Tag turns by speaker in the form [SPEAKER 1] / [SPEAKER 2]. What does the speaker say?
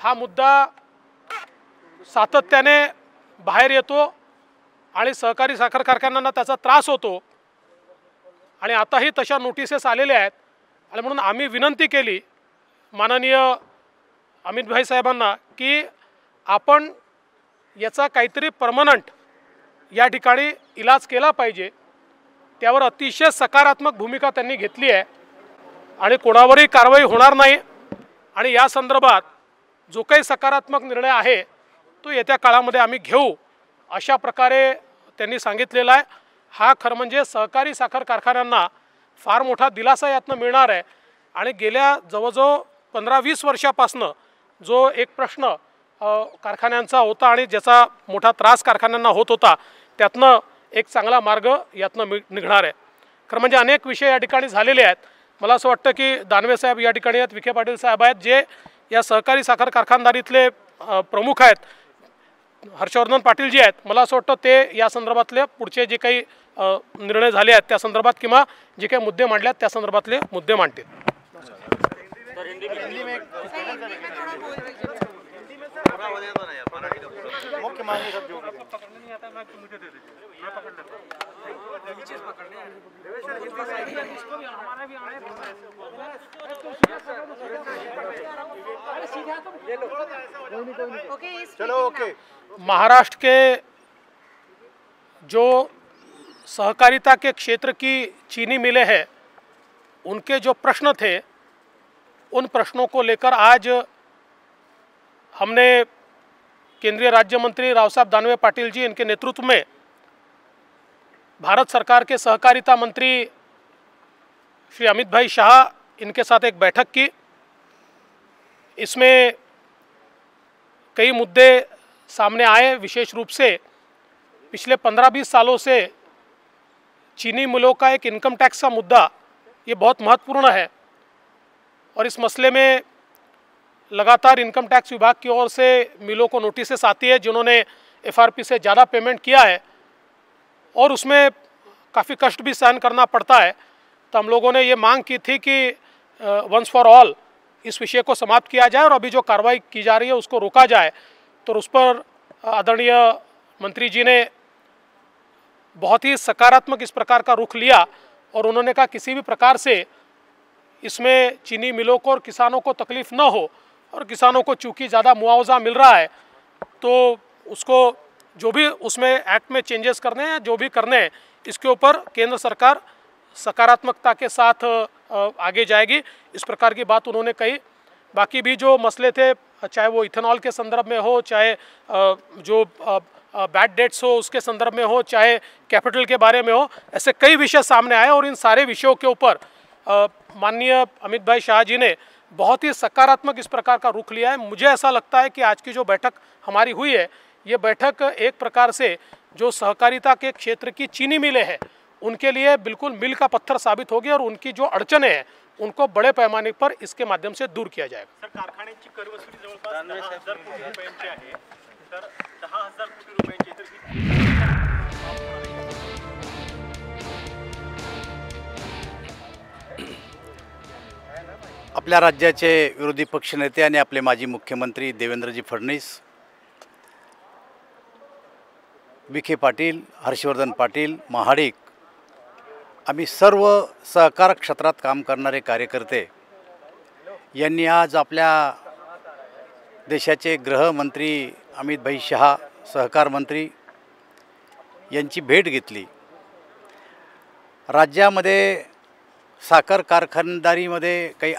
[SPEAKER 1] हा मुद्दा सातत्याने बाहेर येतो आणि सहकारी साखर कारखान्यांना त्याचा त्रास होतो आणि आताही तशा नोटिसेस आलेल्या आहेत आणि म्हणून आम्ही विनंती केली माननीय अमित भाई साहेबांना की आपण याचा काहीतरी परमनंट या ठिकाणी इलाज केला पाहिजे। त्यावर अतिशय सकारात्मक भूमिका त्यांनी घेतली आहे आणि कोणावरही कारवाई होणार नाही आणि या संदर्भात जो काही सकारात्मक निर्णय आहे तो येत्या काळामध्ये आम्ही घेऊ अशा प्रकारे त्यांनी सांगितलेला आहे। हा खरं म्हणजे सहकारी साखर कारखान्यांना फार मोठा दिलासा यातनं मिळणार आहे आणि गेल्या जवळजवळ 15-20 वर्षापासून जो एक प्रश्न कारखान्यांचा होता आणि ज्याचा मोठा त्रास कारखान्यांना होत होता त्यातनं एक चांगला मार्ग यातनं निघणार आहे। खरं म्हणजे अनेक विषय या ठिकाणी झालेले आहेत। मला असं वाटतं की दानवे साहेब या ठिकाणी आहेत, विखे पाटील साहेब आहेत, जे या सहकारी साखर कारखानदारीतले प्रमुख आहेत, हर्षवर्धन पाटील जी आहेत, मला असं वाटतं ते या संदर्भातले पुढचे जे काही निर्णय झाले आहेत त्या संदर्भात किंवा जे काही मुद्दे मांडले आहेत त्या संदर्भातले मुद्दे मांडतील। महाराष्ट्र के जो सहकारिता के क्षेत्र की चीनी मिलें हैं उनके जो प्रश्न थे उन प्रश्नों को लेकर आज हमने केंद्रीय राज्य मंत्री राव साहब दानवे पाटिल जी इनके नेतृत्व में भारत सरकार के सहकारिता मंत्री श्री अमित भाई शाह इनके साथ एक बैठक की। इसमें कई मुद्दे सामने आए। विशेष रूप से पिछले 15-20 सालों से चीनी मिलों का एक इनकम टैक्स का मुद्दा ये बहुत महत्वपूर्ण है और इस मसले में लगातार इनकम टैक्स विभाग की ओर से मिलों को नोटिसेस आती है जिन्होंने एफआरपी से ज़्यादा पेमेंट किया है और उसमें काफ़ी कष्ट भी सहन करना पड़ता है। तो हम लोगों ने ये मांग की थी कि वंस फॉर ऑल इस विषय को समाप्त किया जाए और अभी जो कार्रवाई की जा रही है उसको रोका जाए। तो उस पर आदरणीय मंत्री जी ने बहुत ही सकारात्मक इस प्रकार का रुख लिया और उन्होंने कहा किसी भी प्रकार से इसमें चीनी मिलों को और किसानों को तकलीफ़ न हो और किसानों को चूँकि ज़्यादा मुआवजा मिल रहा है तो उसको जो भी उसमें एक्ट में चेंजेस करने हैं जो भी करने हैं इसके ऊपर केंद्र सरकार सकारात्मकता के साथ आगे जाएगी। इस प्रकार की बात उन्होंने कही। बाकी भी जो मसले थे चाहे वो इथेनॉल के संदर्भ में हो, चाहे जो बैड डेट्स हो उसके संदर्भ में हो, चाहे कैपिटल के बारे में हो, ऐसे कई विषय सामने आए और इन सारे विषयों के ऊपर माननीय अमित भाई शाह जी ने बहुत ही सकारात्मक इस प्रकार का रुख लिया है। मुझे ऐसा लगता है कि आज की जो बैठक हमारी हुई है ये बैठक एक प्रकार से जो सहकारिता के क्षेत्र की चीनी मिलें हैं उनके लिए बिल्कुल मील का पत्थर साबित होगी और उनकी जो अड़चने हैं उनको बड़े पैमाने पर इसके माध्यम से दूर किया जाएगा।
[SPEAKER 2] सर, कारखान्याची कर वसुली जवळपास 10,000 कोटी रुपयांची आहे, तर 10,000 कोटी रुपयांची
[SPEAKER 3] आपल्या राज्याचे विरोधी पक्षनेते आणि आपले माजी मुख्यमंत्री देवेंद्रजी फडणवीस, विखे पाटील, हर्षवर्धन पाटील, महाडिक आम्ही सर्व सहकार क्षेत्रात काम करणारे कार्यकर्ते यांनी आज आपल्या देशाचे गृहमंत्री अमित भाई शाह, सहकार मंत्री यांची भेट घेतली। राज्यामध्ये साखर कारखानदारीमध्ये काही